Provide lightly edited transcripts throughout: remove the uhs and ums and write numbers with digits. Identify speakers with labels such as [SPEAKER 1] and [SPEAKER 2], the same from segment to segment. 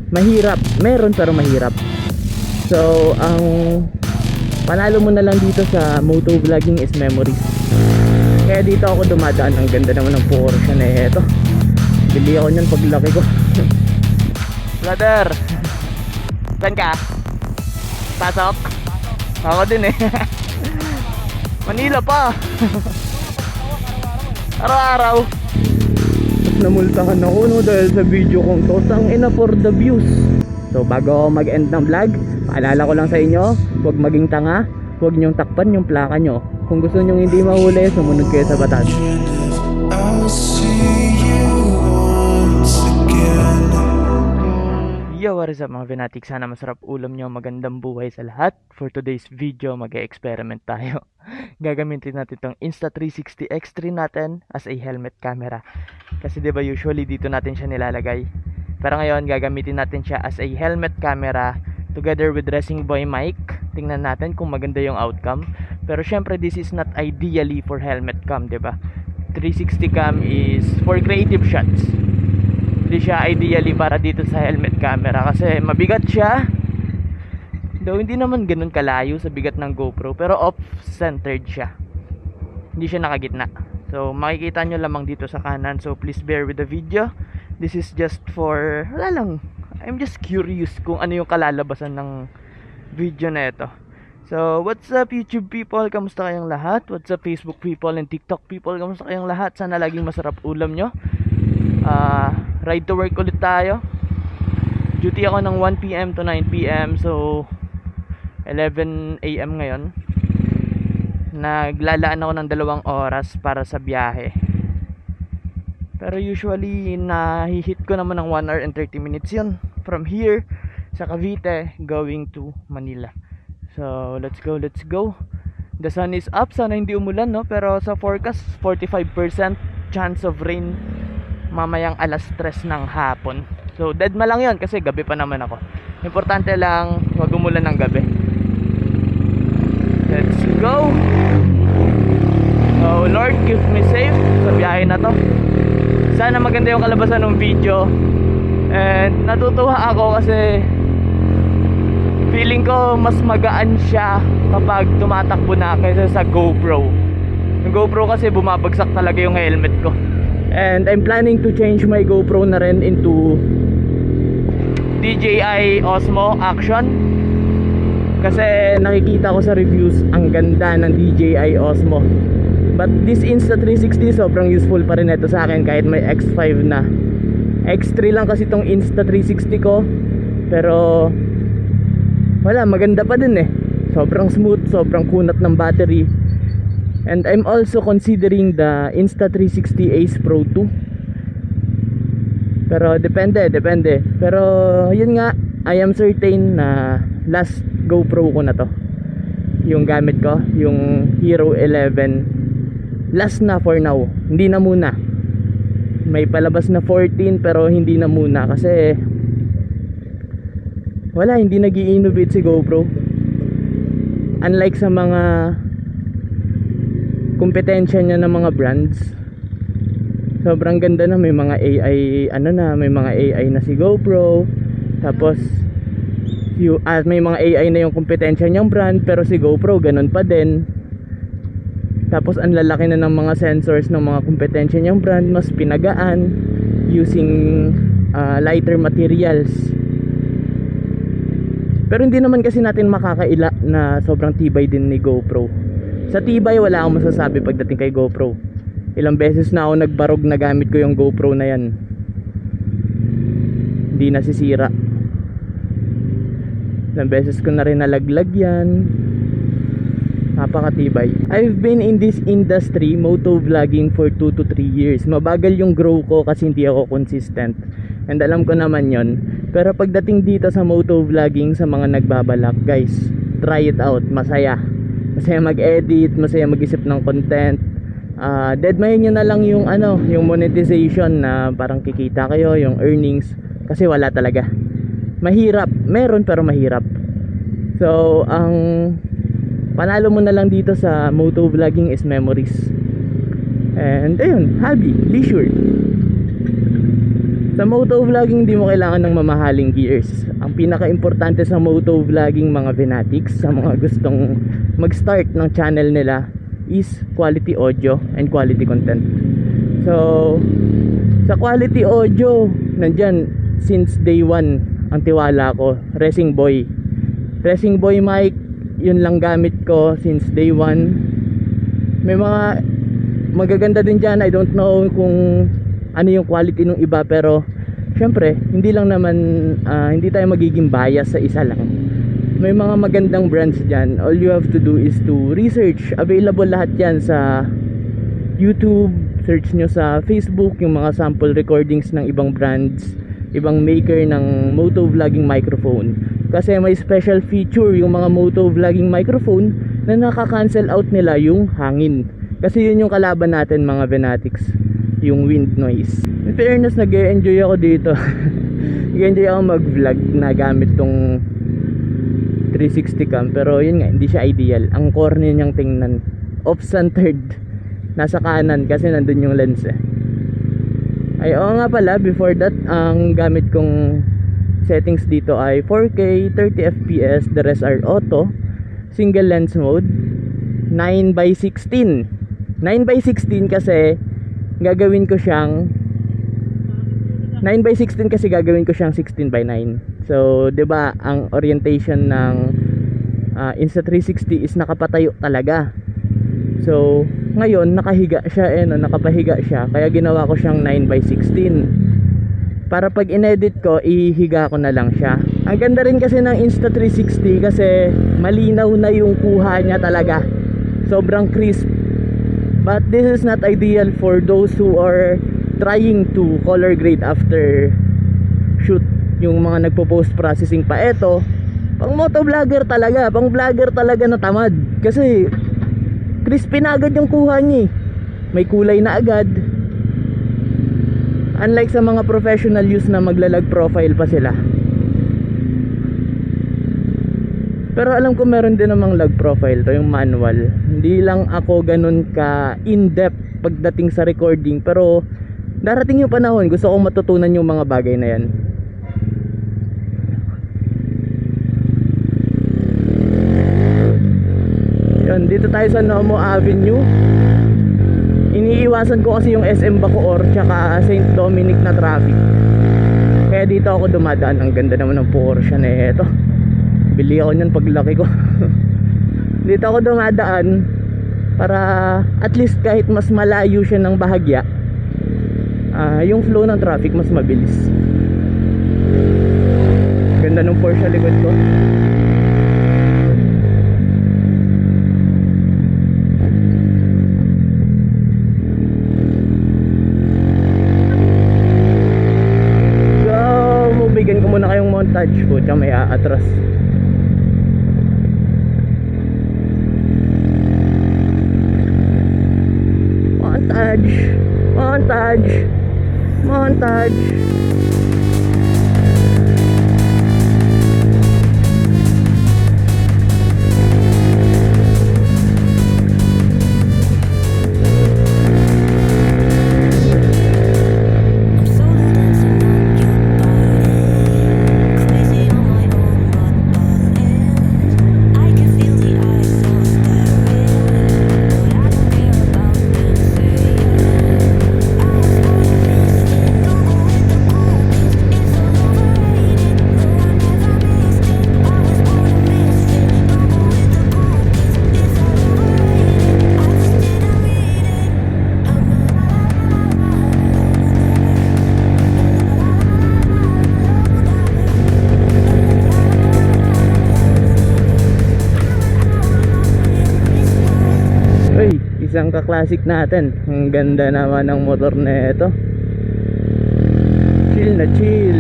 [SPEAKER 1] mahirap. Meron pero mahirap. So, ang panalo mo na lang dito sa motovlogging is memories. Kaya dito ako dumadaan. Ang ganda naman ng Porsche na ito. Bili ako niyan paglaki ko. Brother, saan ka? Pasok? Ako din eh. Manila pa. Araw-araw. Tapos namultahan ako no dahil sa video kong to. Tangina for the views. So bago ako mag-end ng vlog, paalala ko lang sa inyo, huwag maging tanga, huwag nyong takpan yung plaka nyo. Kung gusto nyong hindi mahuli, sumunod kayo sa batas. Yo, what is up mga fanatic? Sana masarap ulam nyo, magandang buhay sa lahat. For today's video, mag-experiment tayo. Gagamitin natin itong Insta360 X3 natin as a helmet camera. Kasi diba usually dito natin siya nilalagay. Pero ngayon, gagamitin natin siya as a helmet camera together with Racing Boy mic. Tingnan natin kung maganda yung outcome. Pero syempre, this is not ideally for helmet cam, diba? 360 cam is for creative shots. Hindi siya ideally para dito sa helmet camera kasi mabigat siya. Though hindi naman ganun kalayo sa bigat ng GoPro, pero off-centered siya. Hindi siya nakagitna. So makikita nyo lamang dito sa kanan. So please bear with the video. This is just for, wala lang, I'm just curious kung ano yung kalalabasan ng video na ito. So what's up YouTube people? Kamusta kayong lahat? What's up Facebook people and TikTok people? Kamusta kayong lahat? Sana laging masarap ulam nyo. Ride to work ulit tayo. Duty ako ng 1 PM to 9 PM. So 11 AM ngayon. Naglalaan ako ng 2 oras para sa biyahe. Pero usually nahihit ko naman ng 1 hour and 30 minutes yun. From here sa Cavite going to Manila. So let's go, let's go. The sun is up. Sana hindi umulan no. Pero sa forecast 45% chance of rain mamayang alas 3 ng hapon. So deadma lang yun kasi gabi pa naman ako. Importante lang huwag umulan ng gabi. Let's go. Oh Lord, keep me safe sa biyahe na to. Sana maganda yung kalabasan ng video. And natutuwa ako kasi feeling ko mas magaan siya kapag tumatakbo na kaysa sa GoPro. Yung GoPro kasi bumabagsak talaga yung helmet ko. And I'm planning to change my GoPro na rin into DJI Osmo Action. Kasi nakikita ko sa reviews ang ganda ng DJI Osmo. But this Insta360 sobrang useful pa rin ito sa akin kahit may X5 na. X3 lang kasi itong Insta360 ko. Pero wala, maganda pa din eh. Sobrang smooth, sobrang kunat ng battery. And I'm also considering the Insta360 Ace Pro 2. Pero depende. Pero yun nga, I am certain na last GoPro ko na to. Yung gamit ko, yung Hero 11. Last na for now. Hindi na muna. May palabas na 14 pero hindi na muna kasi wala, hindi nag-i-innovate si GoPro. Unlike sa mga kompetensya niya ng mga brands, sobrang ganda na, may mga AI may mga AI na si GoPro. Tapos may mga AI na yung kompetensya niyang brand, pero si GoPro ganun pa din. Tapos ang lalaki na ng mga sensors ng mga kompetensya niyang brand, mas pinagaan using lighter materials. Pero hindi naman kasi natin makakaila na sobrang tibay din ni GoPro. Sa tibay wala akong masasabi pagdating kay GoPro. Ilang beses na ako nagbarog na gamit ko yung GoPro na yan. Hindi nasisira. Ilang beses ko na rin nalaglag yan. Napakatibay. I've been in this industry, motovlogging, for 2 to 3 years. Mabagal yung grow ko kasi hindi ako consistent. And alam ko naman yon. Pero pagdating dito sa motovlogging, sa mga nagbabalak, guys, try it out. Masaya mag-edit, masaya mag-isip ng content. Deadmahin nyo na lang yung yung monetization na parang kikita kayo, yung earnings, kasi wala talaga. Mahirap, meron pero mahirap. So ang panalo mo na lang dito sa motovlogging is memories. And ayun, hobby, leisure. Sa motovlogging, hindi mo kailangan ng mamahaling gears. Ang pinaka-importante sa motovlogging, mga fanatics, sa mga gustong mag-start ng channel nila, is quality audio and quality content. So, sa quality audio, nandyan, since day one, ang tiwala ko, Racing Boy mic, yun lang gamit ko since day one. May mga magaganda din dyan, I don't know kung ano yung quality ng iba, pero syempre hindi lang naman hindi tayo magiging bias sa isa lang. May mga magandang brands dyan. All you have to do is to research. Available lahat yan sa YouTube. Search nyo sa Facebook yung mga sample recordings ng ibang brands, ibang maker ng motovlogging microphone. Kasi may special feature yung mga motovlogging microphone na nakaka-cancel out nila yung hangin. Kasi yun yung kalaban natin, mga fanatics, yung wind noise. In fairness, nag-e-enjoy ako dito. Nag-e-enjoy ako mag-vlog na gamit tong 360 cam. Pero yun nga, hindi siya ideal. Ang corny niyang tingnan, off-centered, nasa kanan kasi nandun yung lens eh. Ay, oo nga pala, before that, ang gamit kong settings dito ay 4K, 30fps, the rest are auto, single lens mode, 9x16. 9x16 kasi gagawin ko siyang 9x16 kasi gagawin ko siyang 16:9. So, 'di ba, ang orientation ng Insta360 is nakapatayo talaga. So, ngayon nakahiga siya nakapahiga siya. Kaya ginawa ko siyang 9x16. Para pag inedit ko, ihiga ko na lang siya. Ang ganda rin kasi ng Insta360 kasi malinaw na yung kuha niya talaga. Sobrang crisp. But this is not ideal for those who are trying to color grade after shoot. Yung mga nagpo-post processing pa. Eto, pang motovlogger talaga, pang vlogger talaga na tamad. Kasi crispy na agad yung kuha niya. May kulay na agad. Unlike sa mga professional use na maglalag profile pa sila. Pero alam ko meron din namang lag profile to, yung manual. Hindi lang ako ganun ka in-depth pagdating sa recording, pero darating yung panahon, gusto kong matutunan yung mga bagay na yan. Yan, dito tayo sa Nomo Avenue. Iniiwasan ko kasi yung SM Bacoor tsaka St. Dominic na traffic. Kaya dito ako dumadaan. Ang ganda naman ng Porsche na ito. Bili ako nyan paglaki ko. Dito ako dumadaan para at least kahit mas malayo siya ng bahagya, yung flow ng traffic mas mabilis. Ganda ng Porsche likod ko. Bigyan ko muna kayong montage po, tsaka may aatras. Montage. Isang ka-classic natin. Ang ganda naman ng motor na ito. Chill na chill.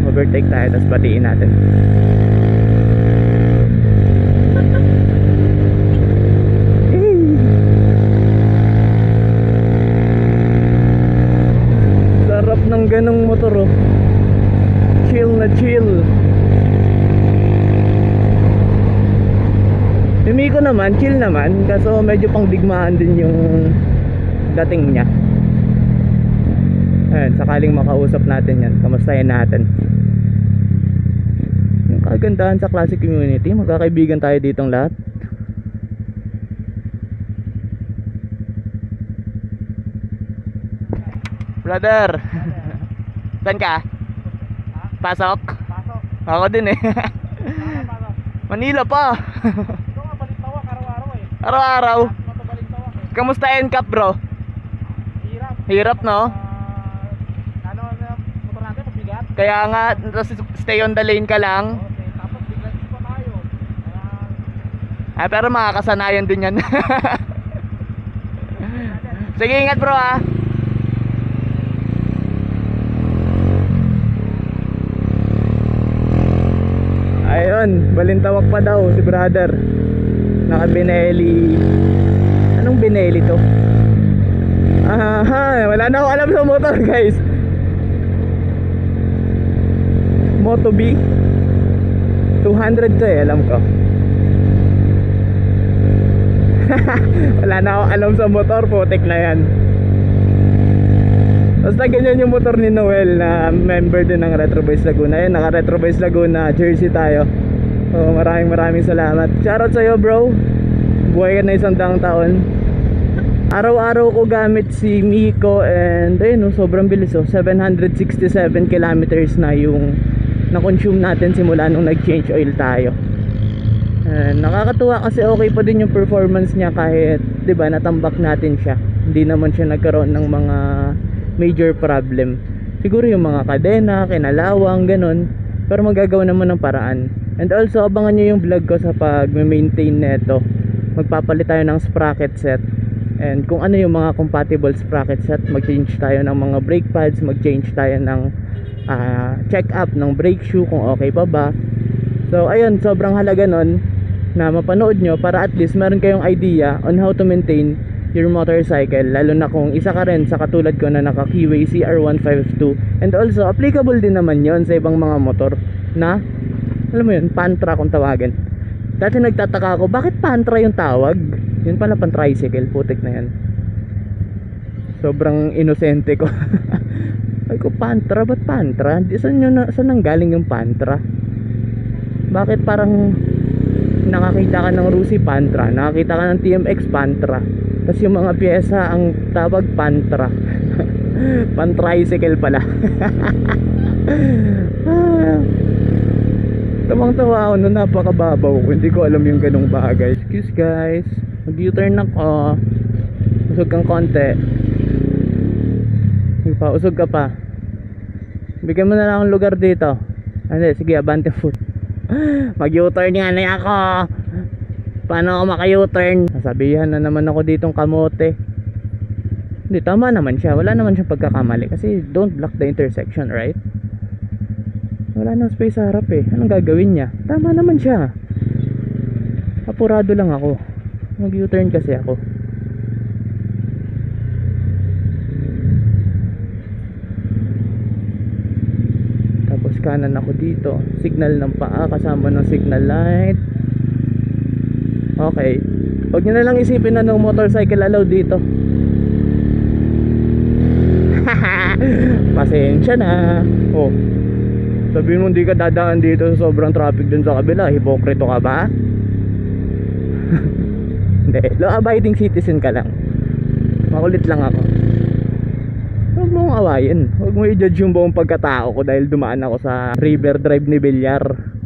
[SPEAKER 1] Overtake tayo, tapos batiin natin. Sarap ng ganong motor, oh. Chill na chill. Yung Miko naman, chill naman. Kaso medyo pang digmaan din yung dating niya. Ayan, sakaling makausap natin yan, kamustahin natin. Yung kagandahan sa Classic Community, magkakaibigan tayo ditong lahat. Brother, saan ka? Pasok?
[SPEAKER 2] Pasok.
[SPEAKER 1] Ako din eh.
[SPEAKER 2] Pasok.
[SPEAKER 1] Manila pa.
[SPEAKER 2] Ito nga, balintawak araw-araw eh.
[SPEAKER 1] Araw-araw.
[SPEAKER 2] Ito balintawak eh.
[SPEAKER 1] Kamusta NCAP bro?
[SPEAKER 2] Hirap.
[SPEAKER 1] Hirap no?
[SPEAKER 2] Ano na motor natin, mabigat.
[SPEAKER 1] Kaya nga, stay on the lane ka lang.
[SPEAKER 2] Okay, tapos bigla pa tayo. Kaya,
[SPEAKER 1] Pero makakasanayan din yan. Sige, ingat bro ah. Ayun, balintawak pa daw si brother. Naka Benelli. Anong Benelli to? Aha, wala na ako alam sa motor guys. Moto B 200 to eh, alam ko. Wala na ako alam sa motor, putik na yan. Basta ganyan yung motor ni Noel na member din ng Retro Boys Laguna. Ayun, naka Retro Boys Laguna jersey tayo. So maraming salamat. Shoutout sa'yo bro. Buhay ka na 100 taon. Araw-araw ko gamit si Miko. And ayun, sobrang bilis 767 kilometers na yung na-consume natin simula nung nag-change oil tayo. And nakakatuwa kasi okay pa din yung performance niya kahit 'di ba natambak natin siya. Hindi naman siya nagkaroon ng mga major problem. Siguro yung mga kadena, kinalawang, ganun. Pero magagawa naman ng paraan. And also, abangan nyo yung vlog ko sa pag-maintain neto. Magpapalit tayo ng sprocket set. And kung ano yung mga compatible sprocket set, mag-change tayo ng mga brake pads, mag-change tayo ng check-up ng brake shoe kung okay pa ba. So, ayun, sobrang halaga nun na mapanood nyo para at least meron kayong idea on how to maintain your motorcycle, lalo na kung isa ka rin sa katulad ko na naka Keyway CR152. And also applicable din naman yon sa ibang mga motor na alam mo yun, pantra kung tawagin. Dati nagtataka ako, bakit pantra yung tawag? Yun pala pan tricycle, putik na yan. Sobrang inosente ko. Ay ko, pantra, ba't pantra? Saan nanggaling yung pantra? Bakit parang nakakita ka ng Rusi Pantra, nakakita ka ng TMX Pantra, tapos yung mga pyesa ang tawag pantra. Pan-tricycle pala. Tawang-tawa ako nung napakababaw ko. Hindi ko alam yung ganong bagay. Excuse guys, mag-U-turn ako. Usog kang konti. Usog ka pa. Bigyan mo na lang ang lugar dito. Ano, sige, abante foot. Mag-U-turn nga na ako. Paano ako maka-U-turn? Nasabihan na naman ako ditong kamote. Hindi, tama naman siya. Wala naman siyang pagkakamali. Kasi don't block the intersection, right? Wala nang space sa harap eh. Anong gagawin niya? Tama naman siya. Apurado lang ako. Mag-U-turn kasi ako. Tapos kanan ako dito. Signal ng paa kasama ng signal light. Okay. Huwag nyo na lang isipin na no motorcycle allowed dito. Pasensya na. Oh, sabihin mo hindi ka dadaan dito sa sobrang traffic dun sa kabila. Hipokrito ka ba? Hindi, law abiding citizen ka lang. Makulit lang ako. Huwag mong awayin. Huwag mo i-judge yung buong pagkatao ko dahil dumaan ako sa River Drive ni Villar.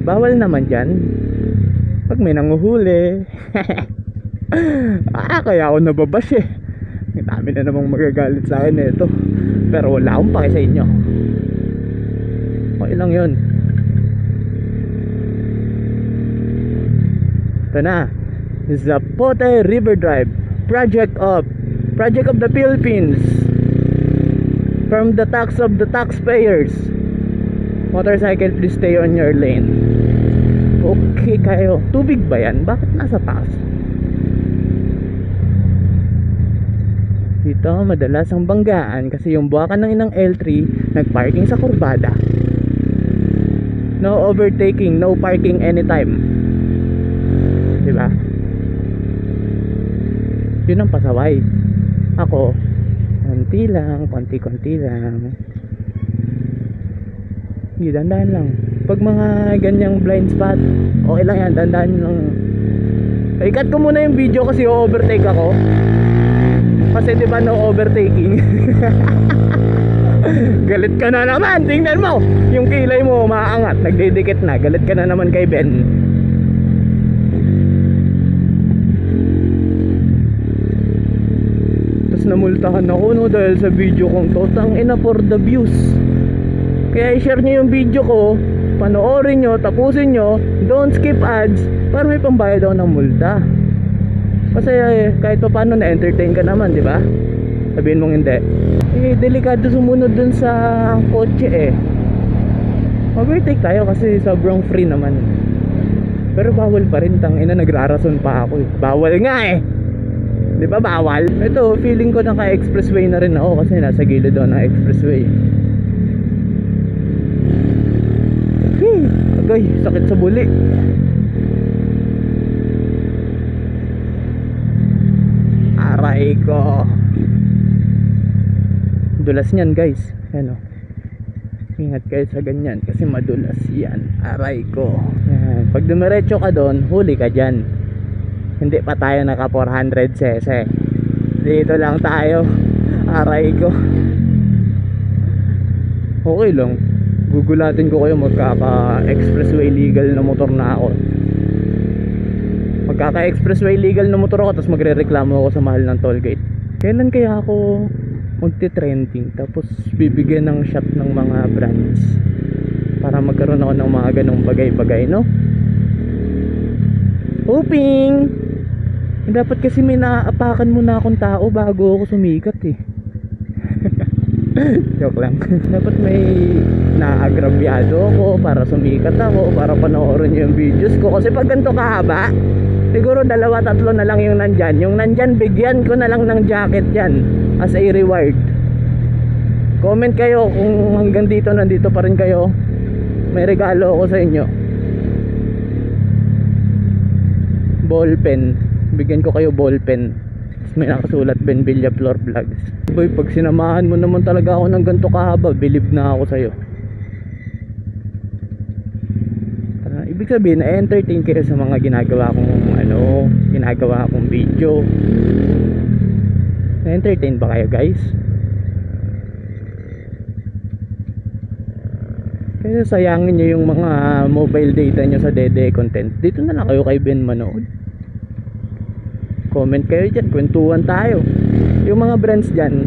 [SPEAKER 1] Bawal naman dyan pag may nanguhuli. Kaya ako nababash eh. May dami na namang magagalit sa akin ito. Pero wala akong pake sa inyo. Okay lang yun. Ito na, Zapote River Drive, project of the Philippines, from the tax of the taxpayers. Motorcycle, please stay on your lane. Okay kayo. Tubig ba yan? Bakit nasa taas? Dito madalas ang banggaan kasi yung buwakan ng inang L3 nagparking sa kurbada. No overtaking, no parking anytime. Diba? Yun ang pasaway. Ako, konti lang, konti-konti lang. Hindi, dandahan lang. Pag mga ganyang blind spot, okay lang yan, dandahan lang. I-cut ko muna yung video kasi overtake ako. Kasi diba no overtaking. Galit ka na naman, tingnan mo. Yung kilay mo maangat, nagdidikit na. Galit ka na naman kay Ben. Tapos namultahan ako no dahil sa video kong to. Tangina for the views. Kaya i-share nyo yung video ko, panoorin nyo, tapusin nyo, don't skip ads para may pambayad ako ng multa. Kasi kahit pa paano na-entertain ka naman, di ba? Sabihin mong hindi. Delikado sumunod dun sa kotse Overtake tayo kasi sobrang free naman. Pero bawal pa rin, tangina, nagrarason pa ako Bawal nga di ba bawal? Ito, feeling ko naka-expressway na rin ako kasi nasa gilid doon ng expressway. Agay, sakit sa buli. Aray ko. Dulas niyan guys. Ano? Ingat kayo sa ganyan kasi madulas yan. Aray ko. Yan. Pag dumiretso ka doon, huli ka dyan. Hindi pa tayo naka 400cc. Dito lang tayo. Aray ko. Okay lang. Gugulatin ko kayo, magkaka-expressway legal na motor na ako. Magkaka-expressway legal na motor ako, tapos magre-reklamo ako sa mahal ng tollgate. Kailan kaya ako magte-trending tapos bibigyan ng shot ng mga brands para magkaroon ako ng mga ganong bagay-bagay, no? Hoping dapat kasi may naaapakan muna akong tao bago ako sumikat Joke lang. Dapat may naagrabyado ako para sumikat ako, para panoorin yung videos ko. Kasi pag ganito kahaba, siguro 2-3 na lang yung nandyan. Yung nandyan, bigyan ko na lang ng jacket yan as a reward. Comment kayo kung hanggang dito, nandito pa rin kayo. May regalo ako sa inyo. Ballpen. Bigyan ko kayo ballpen. May nakasulat Ben Villaflor Vlogs. Boy, pag sinamahan mo naman talaga ako ng ganito kahaba, believe na ako sa'yo. Ibig sabihin, na-entertain kayo sa mga ginagawa kong video. Na-entertain ba kayo guys? Kaya sayangin nyo yung mga mobile data nyo sa Dede Content. Dito na lang kayo kay Ben manood. Comment kayo dyan, kwentuhan tayo. Yung mga brands dyan,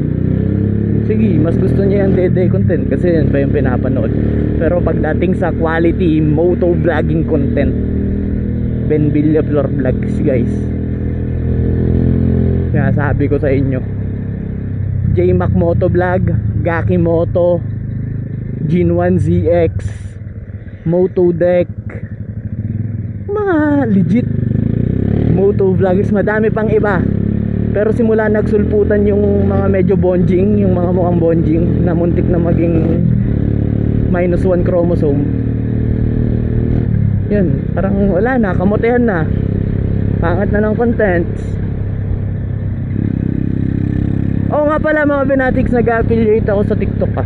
[SPEAKER 1] sige, mas gusto niya yung Dede Content kasi yan pa yung pinapanood. Pero pagdating sa quality moto vlogging content, Ben Villaflor Vlogs guys. Kaya sabi ko sa inyo, J-Mac Moto Vlog, Gaki Moto, Gin1 ZX, Moto Deck, mga legit moto vloggers, madami pang iba. Pero simula nagsulputan yung mga medyo bonjing, yung mga mukhang bonjing na muntik na maging -1 chromosome. Yun, parang wala na, kamotehan na. Pangat na ng contents. Oo nga pala mga Benatics, nag-affiliate ako sa TikTok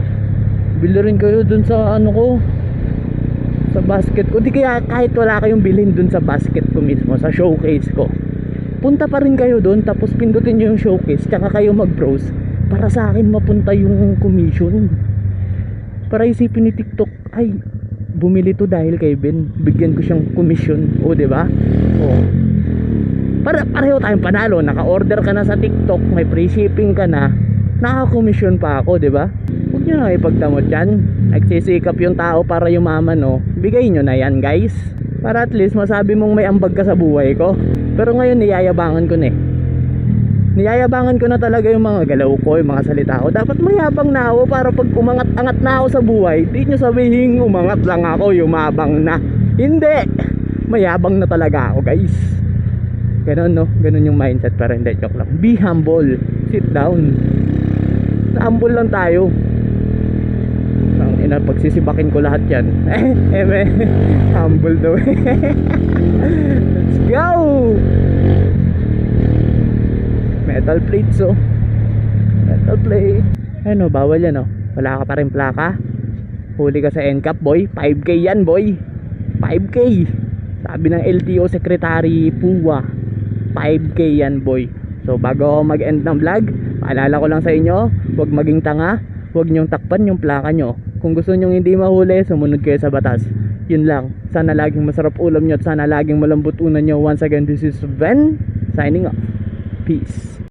[SPEAKER 1] Bili rin kayo dun sa sa basket ko. Di kaya kahit wala kayong bilhin dun sa basket ko mismo, sa showcase ko, punta pa rin kayo dun, tapos pindutin nyo yung showcase, tsaka kayo mag-browse para sa akin mapunta yung commission. Para isipin ni TikTok, ay, bumili to dahil kay Ben, bigyan ko siyang commission. O diba? O, para pareho tayong panalo. Naka-order ka na sa TikTok, may free shipping ka na, naka-commission pa ako, diba? Huwag nyo na ipagdamot yan. Nagsisikap yung tao para yumaman, no? Bigay nyo na yan guys, para at least masabi mong may ambag ka sa buhay ko. Pero ngayon niyayabangan ko na Niyayabangan ko na talaga yung mga galaw ko, yung mga salita ko. Dapat mayabang na ako para pag umangat-angat na ako sa buhay, di nyo sabihin umangat lang ako, yumabang na. Hindi, mayabang na talaga ako guys. Ganon, no? Ganon yung mindset. Pero hindi, joke lang. Be humble, sit down. Humble lang tayo. Pagsisibakin ko lahat yan. Humble daw. Let's go. May Metal plates oh. Metal plate. Ayun oh, bawal yan oh. Wala ka pa rin plaka. Huli ka sa NCAP boy. 5K yan boy. 5K. Sabi ng LTO Secretary Puwa, 5K yan boy. So bago ako mag-end ng vlog, paalala ko lang sa inyo, huwag maging tanga. Huwag nyong takpan yung plaka nyo. Kung gusto nyong hindi mahuli, sumunod kayo sa batas. Yun lang. Sana laging masarap ulam nyo at sana laging malambot unan nyo. Once again, this is Ben signing off. Peace.